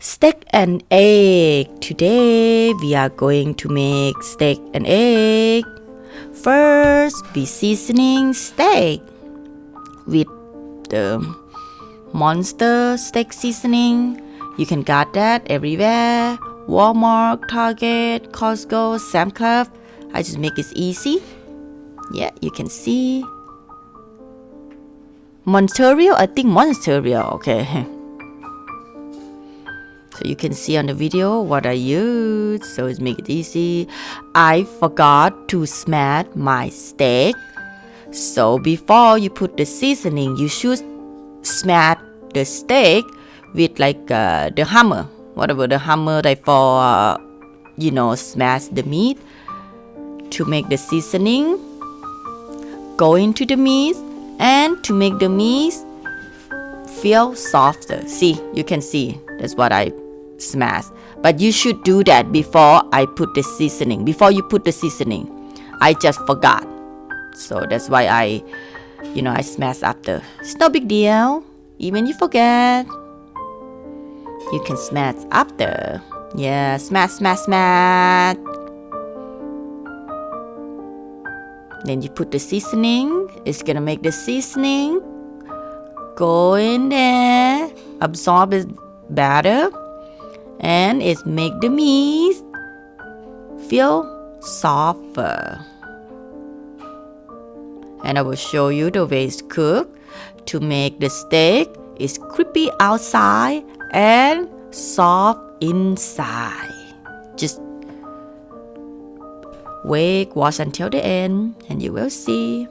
Steak and egg. Today we are going to make steak and egg. First, we seasoning steak with the Monster steak seasoning. You can get that everywhere. Walmart, Target, Costco, Sam's Club. I just make it easy. Yeah, you can see. Monterio, I think Monterio, okay. So you can see on the video what I use, so it's make it easy. I forgot to smash my steak. So before you put the seasoning, you should smash the steak with like the hammer, whatever the hammer like for smash the meat to make the seasoning go into the meat and to make the meat feel softer. See, you can see that's what I smash. But you should do that before I put the seasoning. Before you put the seasoning, I just forgot. So that's why I smash after. It's no big deal. Even you forget, you can smash after. Yeah, smash, smash, smash. Then you put the seasoning. It's gonna make the seasoning go in there, absorb it better, and it make the meat feel softer. And I will show you the way it's cooked to make the steak is crispy outside and soft inside. Just wait, watch until the end, and you will see.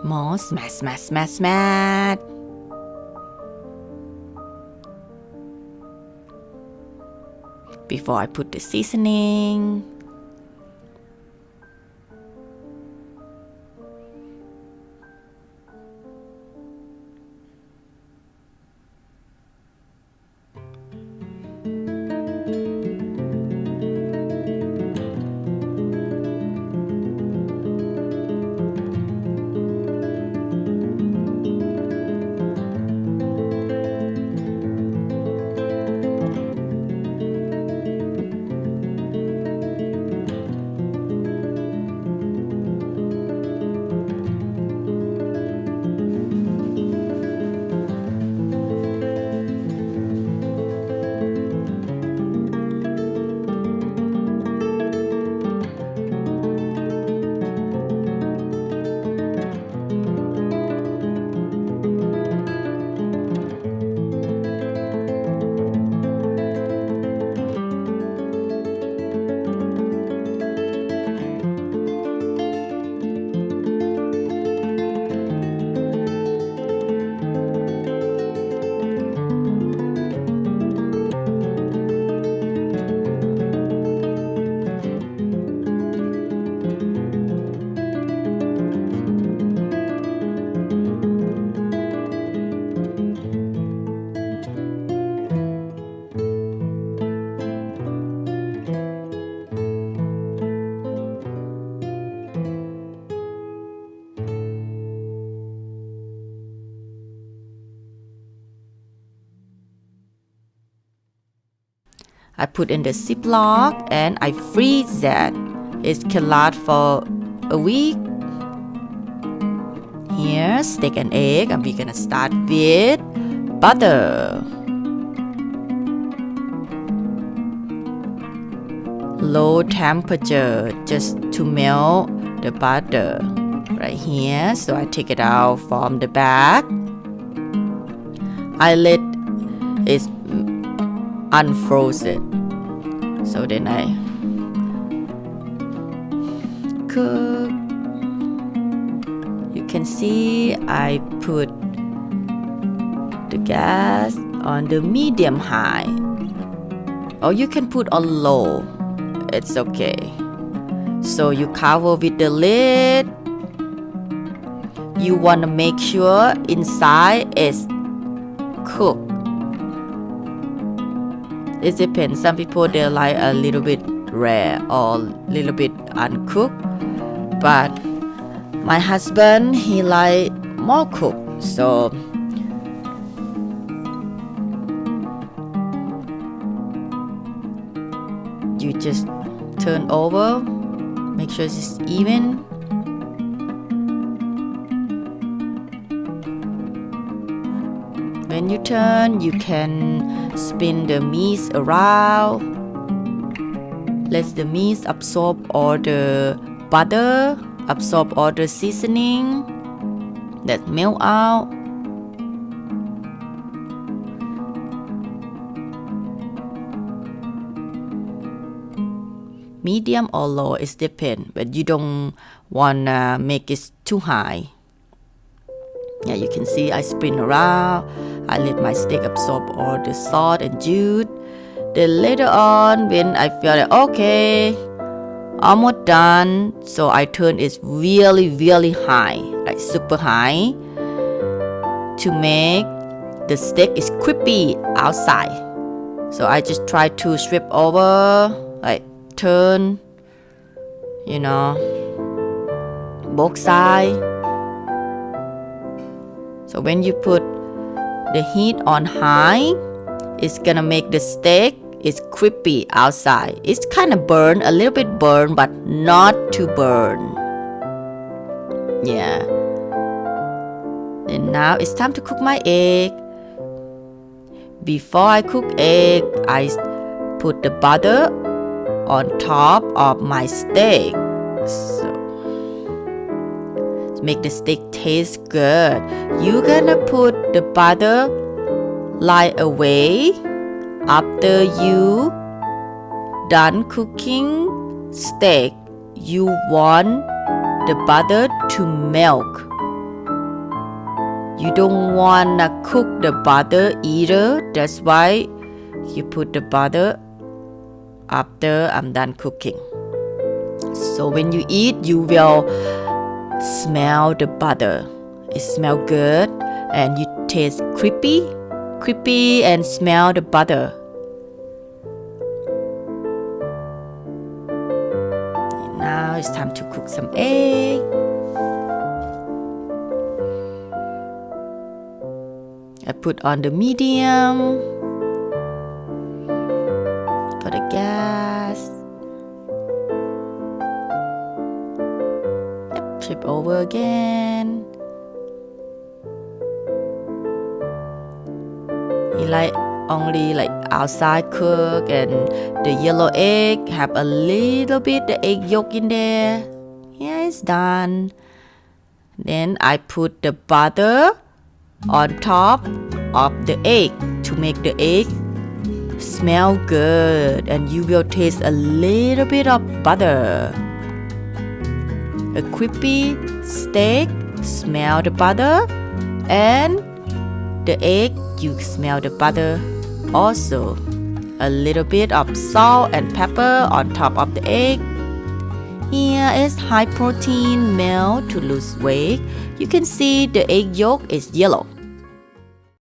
More smash, smash, smash, smash. Before I put the seasoning. I put in the Ziploc and I freeze that. It can last for a week. Here, steak and egg, and we're gonna start with butter. Low temperature just to melt the butter right here. So I take it out from the bag. I let it unfrozen. So then I cook. You can see I put the gas on the medium high, or you can put on low. It's okay. So you cover with the lid. You want to make sure inside is cooked. It depends. Some people they like a little bit rare or little bit uncooked. But my husband, he like more cooked, so you just turn over, make sure it's even. When you turn, you can spin the meat around. Let the meat absorb all the butter, absorb all the seasoning that melt out. Medium or low, it depends, but you don't wanna make it too high. Yeah, you can see I spin around. I let my steak absorb all the salt and juice. Then later on, when I feel like okay, almost done, so I turn it really high, like super high, to make the steak is crispy outside. So I just try to strip over, like turn, both sides. So when you put the heat on high, it's gonna make the steak is crispy outside. It's kind of burn, a little bit burn, but not too burn. Yeah. And now it's time to cook my egg. Before I cook egg, I put the butter on top of my steak. So to make the steak taste good, you're gonna put the butter right away after you done cooking steak. You want the butter to melt. You don't wanna cook the butter either. That's why you put the butter after I'm done cooking. So when you eat, you will smell the butter. It smells good and you taste crispy and smell the butter. And now it's time to cook some egg. I put on the medium. For the gas. Flip over again. You like only like outside cook, and the yellow egg have a little bit the egg yolk in there. Yeah, it's done. Then I put the butter on top of the egg to make the egg smell good, and you will taste a little bit of butter. A crispy steak, smell the butter, and the egg, you smell the butter also. A little bit of salt and pepper on top of the egg. Here is high protein meal to lose weight. You can see the egg yolk is yellow.